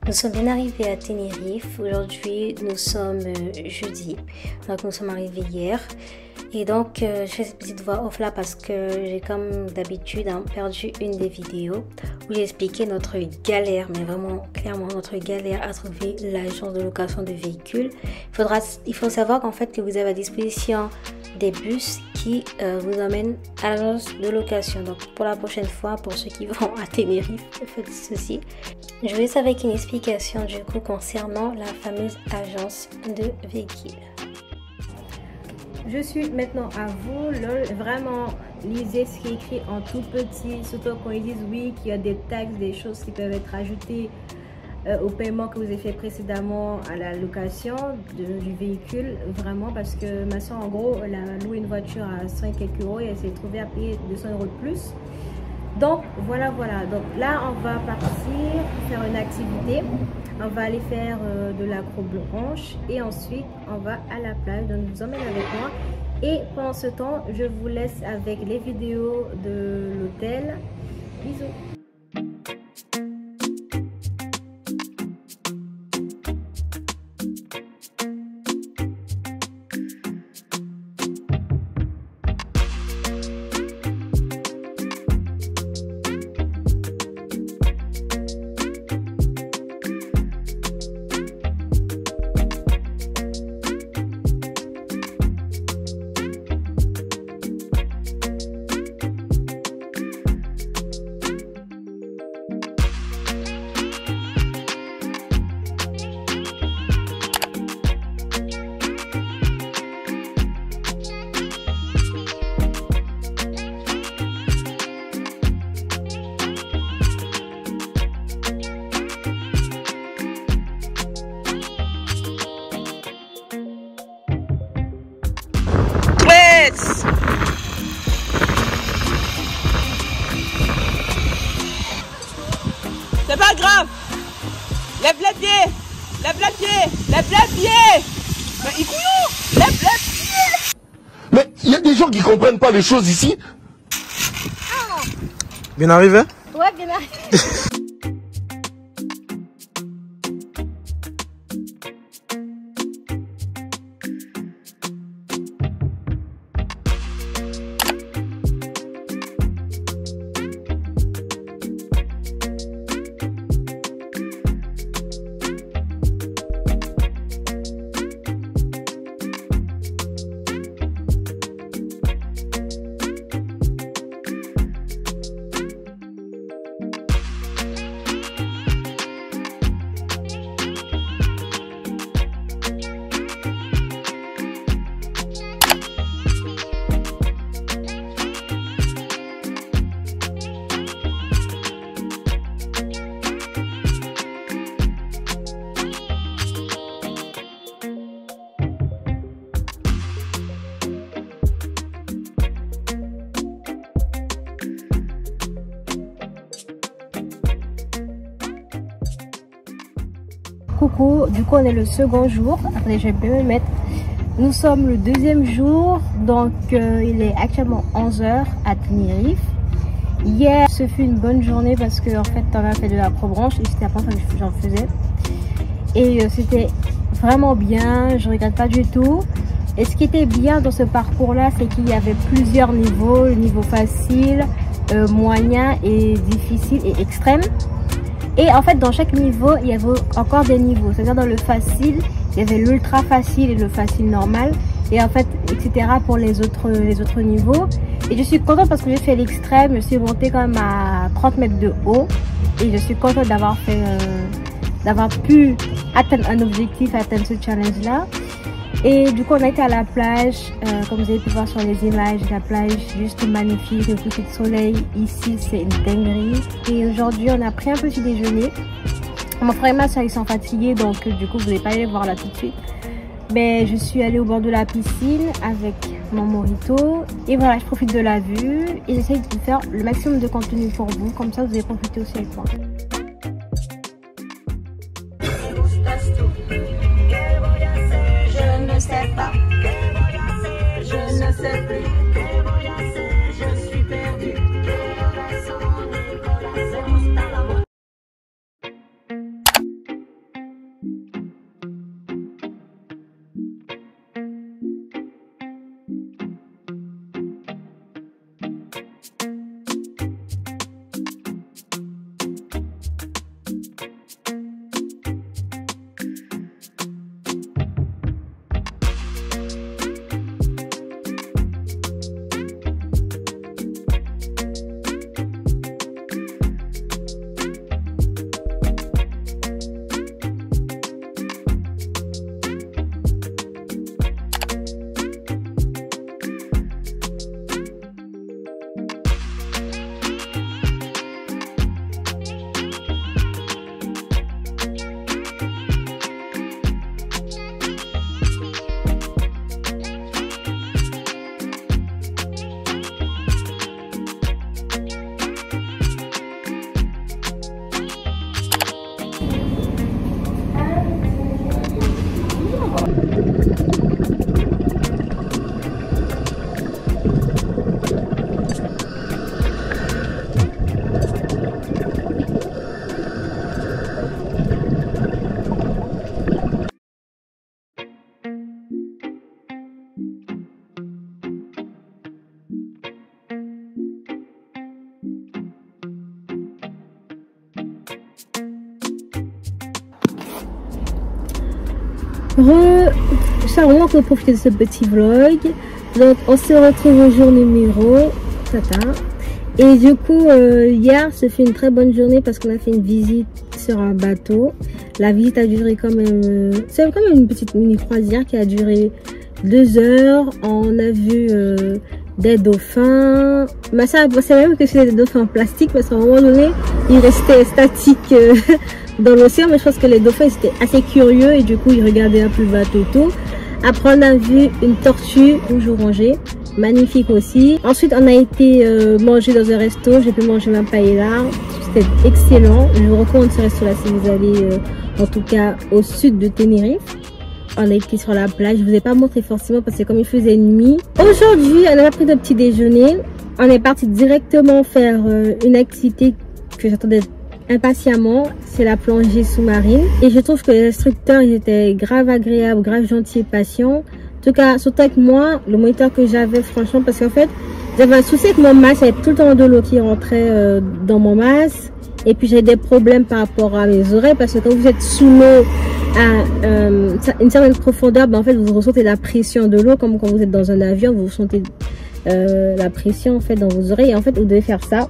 Nous sommes bien arrivés à Tenerife. Aujourd'hui, nous sommes jeudi. Donc, nous sommes arrivés hier. Et donc, je fais cette petite voix off là parce que j'ai comme d'habitude perdu une des vidéos où j'ai expliqué notre galère, mais vraiment clairement notre galère à trouver l'agence de location de véhicules. Il faut savoir qu'en fait, que vous avez à disposition des bus qui vous emmènent à l'agence de location. Donc, pour la prochaine fois, pour ceux qui vont à Tenerife, faites ceci. Je vous laisse avec une explication du coup concernant la fameuse agence de véhicules. Je suis maintenant à vous, lol, vraiment lisez ce qui est écrit en tout petit, surtout quand ils disent oui qu'il y a des taxes, des choses qui peuvent être ajoutées au paiement que vous avez fait précédemment à la location du véhicule, vraiment, parce que ma soeur en gros elle a loué une voiture à 5 quelques euros et elle s'est trouvée à payer 200 euros de plus. Donc voilà, donc là on va partir faire une activité, on va aller faire de l'acrobranche et ensuite on va à la plage. Donc je vous emmène avec moi et pendant ce temps je vous laisse avec les vidéos de l'hôtel. Bisous. C'est pas grave. Lève les pieds. Lève les pieds. Lève les pieds. Mais il couillou. Lève les pieds. Mais il y a des gens qui comprennent pas les choses ici. Bien arrivé? Ouais, bien arrivé. Coucou, du coup on est le second jour. Attendez, je vais me mettre. Nous sommes le deuxième jour, donc il est actuellement 11 h à Tenerife. Hier, ce fut une bonne journée parce que en fait on a fait de l'acrobranche et c'était la première fois que j'en faisais. Et c'était vraiment bien, je regrette pas du tout. Et ce qui était bien dans ce parcours là, c'est qu'il y avait plusieurs niveaux, le niveau facile, moyen et difficile et extrême. Et en fait, dans chaque niveau, il y avait encore des niveaux. C'est-à-dire dans le facile, il y avait l'ultra facile et le facile normal. Et en fait, etc. pour les autres niveaux. Et je suis contente parce que j'ai fait l'extrême. Je suis montée quand même à 30 mètres de haut. Et je suis contente d'avoir pu atteindre un objectif, atteindre ce challenge-là. Et du coup, on a été à la plage. Comme vous avez pu voir sur les images, la plage juste magnifique, le coucher de soleil. Ici, c'est une dinguerie. Et aujourd'hui, on a pris un petit déjeuner. Mon frère et ma soeur, ils sont fatigués, donc du coup, vous n'allez pas aller voir là tout de suite. Mais je suis allée au bord de la piscine avec mon mojito. Et voilà, je profite de la vue. Et j'essaie de faire le maximum de contenu pour vous. Comme ça, vous allez profiter aussi avec moi. Je ne sais pas. Je ne sais plus. Je suis perdue. Je vraiment que profiter de ce petit vlog. Donc on se retrouve au jour numéro tata. Et du coup hier ce fut une très bonne journée parce qu'on a fait une visite sur un bateau. La visite a duré quand même, c'est quand même une petite mini croisière qui a duré 2 heures. On a vu des dauphins. Mais ça, c'est même que c'était des dauphins en plastique parce qu'à un moment donné ils restaient statiques dans l'océan, mais je pense que les dauphins étaient assez curieux et du coup ils regardaient un peu le bateau et tout. Après on a vu une tortue rouge orangée, magnifique aussi. Ensuite on a été manger dans un resto, j'ai pu manger ma paella, c'était excellent. Je vous recommande ce resto là si vous allez en tout cas au sud de Tenerife. On a été sur la plage, je vous ai pas montré forcément parce que comme il faisait nuit. Aujourd'hui on a pris de petit déjeuner, on est parti directement faire une activité que j'attendais impatiemment, c'est la plongée sous-marine et je trouve que les instructeurs ils étaient grave agréables, grave gentils et patients. En tout cas surtout avec moi, le moniteur que j'avais franchement, parce qu'en fait j'avais un souci avec mon masque, il y avait tout le temps de l'eau qui rentrait dans mon masque et puis j'ai des problèmes par rapport à mes oreilles parce que quand vous êtes sous l'eau à une certaine profondeur, ben en fait vous ressentez la pression de l'eau comme quand vous êtes dans un avion, vous ressentez la pression en fait dans vos oreilles et en fait vous devez faire ça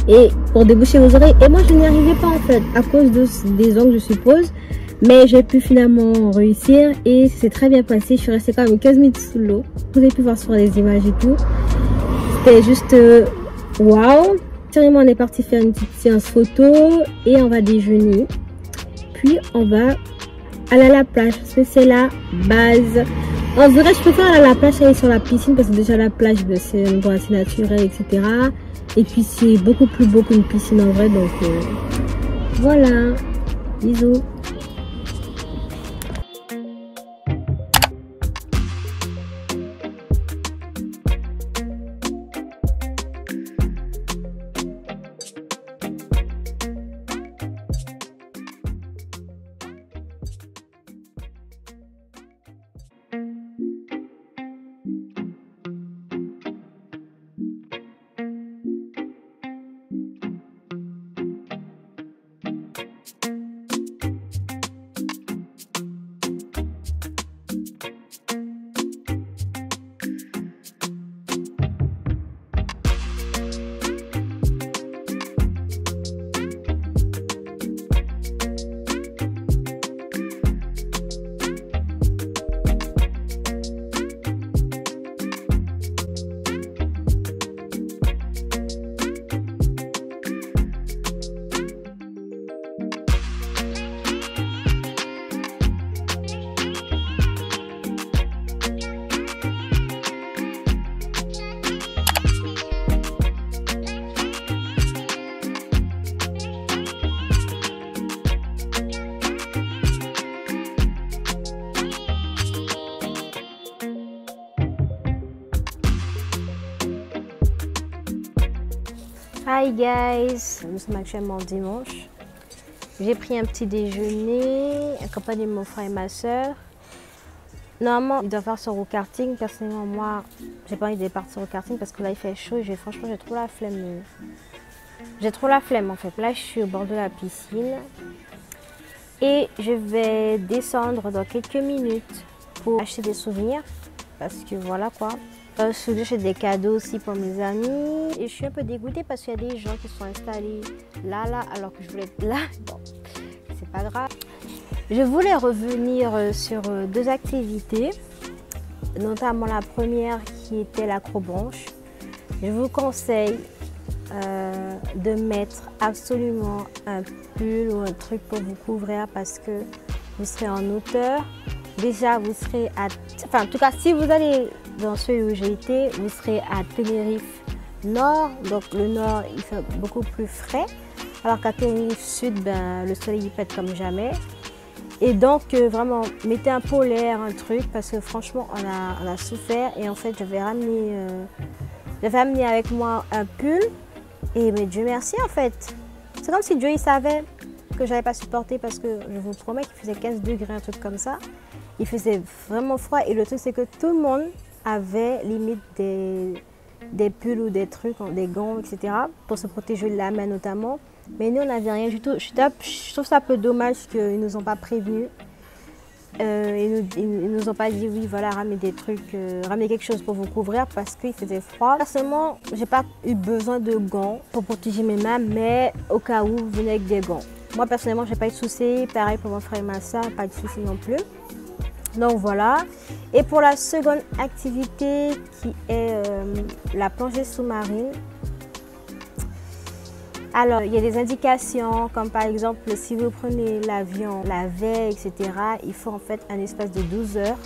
et pour déboucher vos oreilles, et moi je n'y arrivais pas en fait à cause des ongles je suppose, mais j'ai pu finalement réussir et c'est très bien passé. Je suis restée quand même 15 minutes sous l'eau, vous avez pu voir sur les images et tout, c'était juste waouh. On est parti faire une petite séance photo et on va déjeuner, puis on va aller à la plage parce que c'est la base. En vrai je préfère aller à la plage aller sur la piscine parce que déjà la plage c'est un endroit assez naturel etc. Et puis c'est beaucoup plus beau qu'une piscine en vrai, donc voilà, bisous. Hi guys, nous sommes actuellement dimanche. J'ai pris un petit déjeuner accompagné de mon frère et ma soeur. Normalement, il doit faire son row-karting. Personnellement, moi, j'ai pas envie de partir au karting parce que là, il fait chaud et franchement, j'ai trop la flemme. J'ai trop la flemme en fait. Là, je suis au bord de la piscine et je vais descendre dans quelques minutes pour acheter des souvenirs parce que voilà quoi. J'achète des cadeaux aussi pour mes amis et je suis un peu dégoûtée parce qu'il y a des gens qui sont installés là alors que je voulais être là. Bon, c'est pas grave. Je voulais revenir sur 2 activités, notamment la première qui était l'acrobranche. Je vous conseille de mettre absolument un pull ou un truc pour vous couvrir parce que vous serez en hauteur. Déjà, vous serez à... Enfin, en tout cas, si vous allez dans celui où j'ai été, vous serez à Tenerife Nord. Donc, le Nord, il fait beaucoup plus frais. Alors qu'à Tenerife Sud, ben, le soleil il pète comme jamais. Et donc, vraiment, mettez un polaire, un truc, parce que franchement, on a souffert. Et en fait, j'avais ramené avec moi un pull. Et mais Dieu merci, en fait. C'est comme si Dieu, il savait que je n'avais pas supporté parce que je vous promets qu'il faisait 15 degrés, un truc comme ça. Il faisait vraiment froid et le truc c'est que tout le monde avait limite des pulls ou des trucs, des gants, etc. pour se protéger de la main notamment. Mais nous on n'avait rien du tout. Je trouve ça un peu dommage qu'ils ne nous ont pas prévenus. Ils nous ont pas dit oui, voilà, ramenez des trucs, ramenez quelque chose pour vous couvrir parce qu'il faisait froid. Personnellement, j'ai pas eu besoin de gants pour protéger mes mains, mais au cas où, venez avec des gants. Moi, personnellement, j'ai pas eu de soucis. Pareil pour mon frère et ma soeur, pas de soucis non plus. Donc voilà. Et pour la seconde activité qui est la plongée sous-marine. Alors, il y a des indications, comme par exemple, si vous prenez l'avion la veille, etc., il faut en fait un espace de 12 heures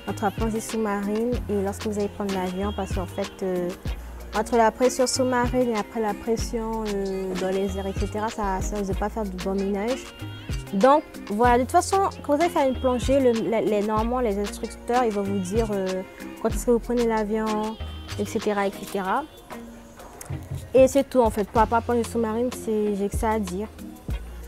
entre la plongée sous-marine et lorsque vous allez prendre l'avion, parce qu'en fait, entre la pression sous-marine et après la pression dans les airs, etc., ça ne risque pas faire du bon ménage. Donc, voilà, de toute façon, quand vous allez faire une plongée, normalement, les instructeurs, ils vont vous dire quand est-ce que vous prenez l'avion, etc., etc. Et c'est tout en fait. Pour la plongée sous-marine, j'ai que ça à dire.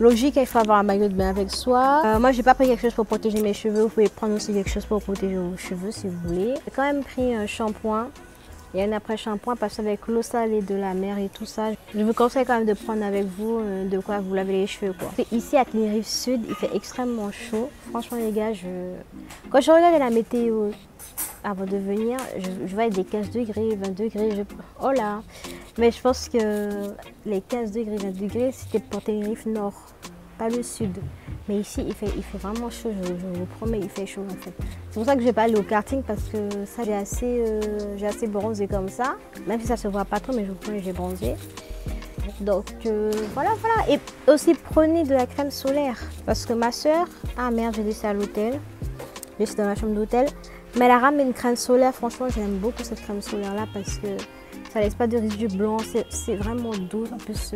Logique, il faut avoir un maillot de bain avec soi. Moi, j'ai pas pris quelque chose pour protéger mes cheveux. Vous pouvez prendre aussi quelque chose pour protéger vos cheveux si vous voulez. J'ai quand même pris un shampoing et un après-shampoing parce qu'avec l'eau salée de la mer et tout ça, je vous conseille quand même de prendre avec vous de quoi vous laver les cheveux, quoi. Ici à Tenerife Sud, il fait extrêmement chaud. Franchement les gars, quand je regarde la météo avant de venir, je vois des 15 degrés, 20 degrés. Oh là! Mais je pense que les 15 degrés, 20 degrés, c'était pour Tenerife Nord, pas le Sud. Mais ici, il fait vraiment chaud, je vous promets, il fait chaud en fait. C'est pour ça que je vais pas aller au karting parce que ça, j'ai assez bronzé comme ça. Même si ça se voit pas trop, mais je vous promets, j'ai bronzé. Donc voilà. Et aussi, prenez de la crème solaire. Parce que ma soeur, ah merde, j'ai laissé à l'hôtel. Je suis dans la chambre d'hôtel. Mais elle a ramené une crème solaire. Franchement, j'aime beaucoup cette crème solaire-là parce que ça laisse pas de résidus blancs. C'est vraiment doux. En plus,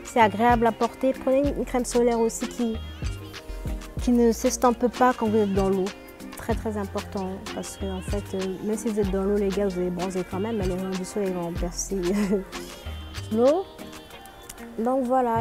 c'est agréable à porter. Prenez une crème solaire aussi qui ne s'estompe pas quand vous êtes dans l'eau. Très très important parce que en fait, même si vous êtes dans l'eau, les gars, vous allez bronzer quand même. Mais les rayons du soleil vont percer l'eau. Donc voilà.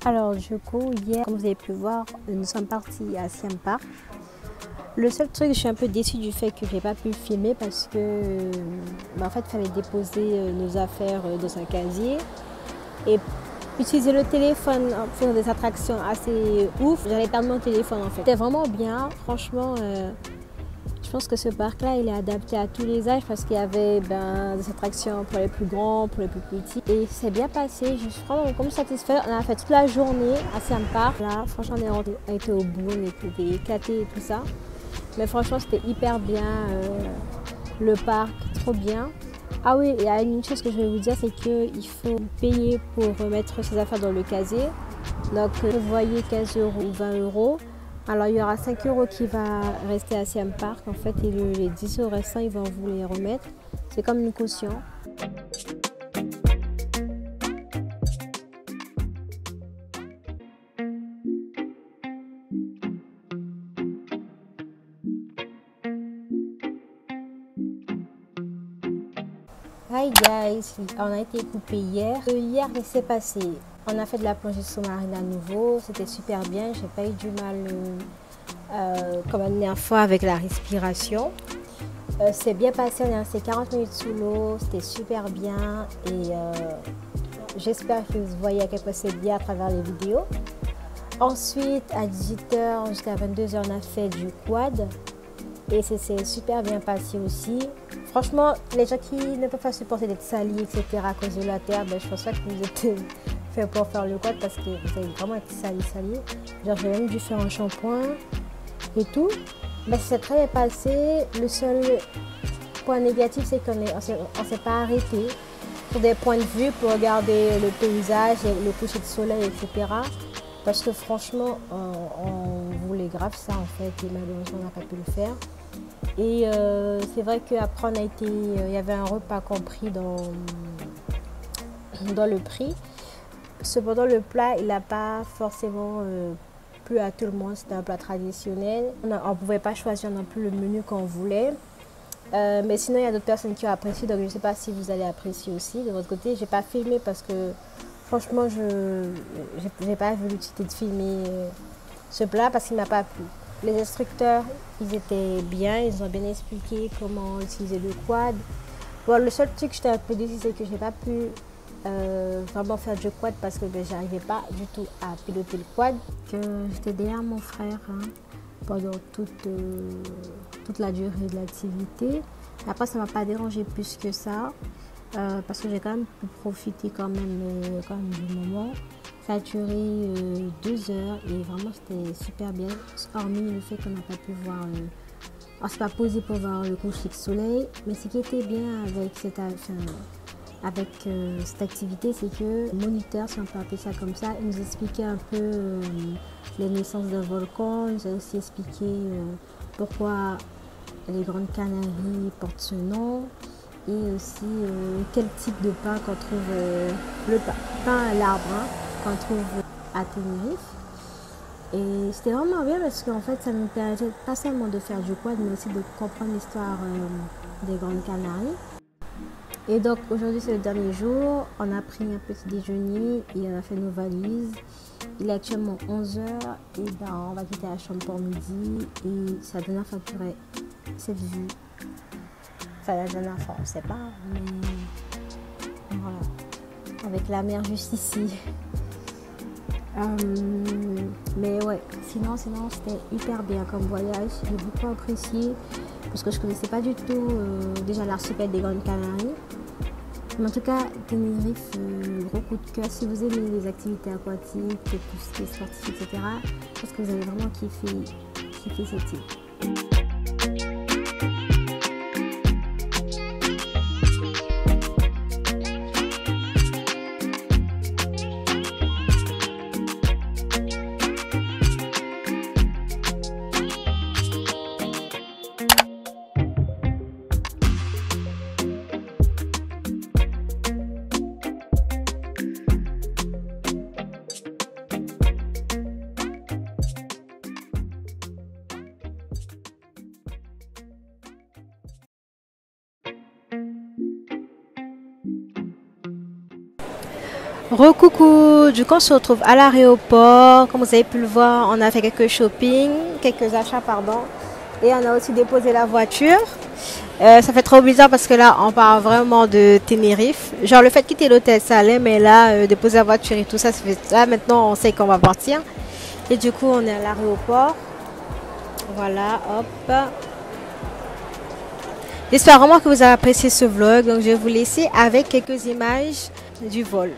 Alors du coup, hier, comme vous avez pu voir, nous sommes partis à Siam Park. Le seul truc, je suis un peu déçue du fait que j'ai pas pu filmer parce que en fait, il fallait déposer nos affaires dans un casier et utiliser le téléphone pour faire des attractions assez ouf. J'allais perdre mon téléphone en fait. C'était vraiment bien, franchement. Je pense que ce parc-là, il est adapté à tous les âges parce qu'il y avait des attractions pour les plus grands, pour les plus petits. Et c'est bien passé, je suis vraiment comme satisfaite. On a fait toute la journée à Siam Park. Là, franchement, on était au bout, on était éclatés et tout ça. Mais franchement, c'était hyper bien. Le parc, trop bien. Ah oui, il y a une chose que je vais vous dire, c'est qu'il faut payer pour mettre ses affaires dans le casier. Donc, vous voyez 15 € ou 20 €. Alors, il y aura 5 € qui va rester à Siam Park, en fait, et les 10 € restants, ils vont vous les remettre. C'est comme une caution. Hi guys, on a été coupé hier. Hier, qu'est-ce qui s'est passé? On a fait de la plongée sous-marine à nouveau. C'était super bien. J'ai pas eu du mal comme la dernière fois avec la respiration. C'est bien passé. On est resté 40 minutes sous l'eau. C'était super bien. Et j'espère que vous voyez à quel point c'est bien à travers les vidéos. Ensuite, à 18h jusqu'à 22h, on a fait du quad. Et c'est super bien passé aussi. Franchement, les gens qui ne peuvent pas supporter d'être salis, etc. à cause de la terre, ben, je pense pas que vous êtes fait pour faire le quad parce que vous allez vraiment être sali. Genre, j'ai même dû faire un shampoing et tout. Ben, c'est très bien passé. Le seul point négatif, c'est qu'on ne s'est pas arrêté sur des points de vue pour regarder le paysage, le coucher de soleil, etc. Parce que franchement, on voulait grave ça en fait, et malheureusement on n'a pas pu le faire. Et c'est vrai qu'après il y avait un repas compris dans le prix. Cependant le plat, il n'a pas forcément plu à tout le monde, c'était un plat traditionnel. On ne pouvait pas choisir non plus le menu qu'on voulait. Mais sinon il y a d'autres personnes qui ont apprécié, donc je ne sais pas si vous allez apprécier aussi. De votre côté, je n'ai pas filmé parce que franchement, je n'ai pas vu l'utilité de filmer ce plat parce qu'il ne m'a pas plu. Les instructeurs, ils étaient bien, ils ont bien expliqué comment utiliser le quad. Bon, le seul truc que j'étais un peu déçue, c'est que je n'ai pas pu vraiment faire du quad parce que je n'arrivais pas du tout à piloter le quad. J'étais derrière mon frère pendant toute la durée de l'activité. Après, ça ne m'a pas dérangé plus que ça. Parce que j'ai quand même pu profiter quand même du moment. Ça a duré 2 heures et vraiment c'était super bien, hormis le fait qu'on n'a pas pu voir, on s'est pas posé pour voir le coucher de soleil. Mais ce qui était bien avec cette activité, c'est que le moniteur, si on peut appeler ça comme ça, il nous expliquait un peu les naissances d'un volcan. Il nous a aussi expliqué pourquoi les Grandes Canaries portent ce nom. Et aussi quel type de pain qu'on trouve, le pain à l'arbre qu'on trouve à Tenerife. Et c'était vraiment bien parce qu'en fait ça nous permettait pas seulement de faire du quad mais aussi de comprendre l'histoire des Grandes Canaries. Et donc aujourd'hui c'est le dernier jour, on a pris un petit déjeuner et on a fait nos valises. Il est actuellement 11h et ben, on va quitter la chambre pour midi et sa dernière facture est cette vue. Enfin, la dernière fois, on ne sait pas, mais voilà, avec la mer juste ici. Mais ouais, sinon c'était hyper bien comme voyage. J'ai beaucoup apprécié parce que je ne connaissais pas du tout déjà l'archipel des Grandes Canaries. Mais en tout cas, Tenerife, gros coup de cœur. Si vous aimez les activités aquatiques, tout ce qui est sportif, etc., je pense que vous allez vraiment kiffer cette île. Recoucou, du coup on se retrouve à l'aéroport. Comme vous avez pu le voir, on a fait quelques achats pardon, et on a aussi déposé la voiture. Ça fait trop bizarre parce que là on part vraiment de Tenerife. Genre le fait de quitter l'hôtel ça allait, mais là déposer la voiture et tout ça, là maintenant on sait qu'on va partir. Et du coup on est à l'aéroport. Voilà, hop. J'espère vraiment que vous avez apprécié ce vlog. Donc je vais vous laisser avec quelques images du vol.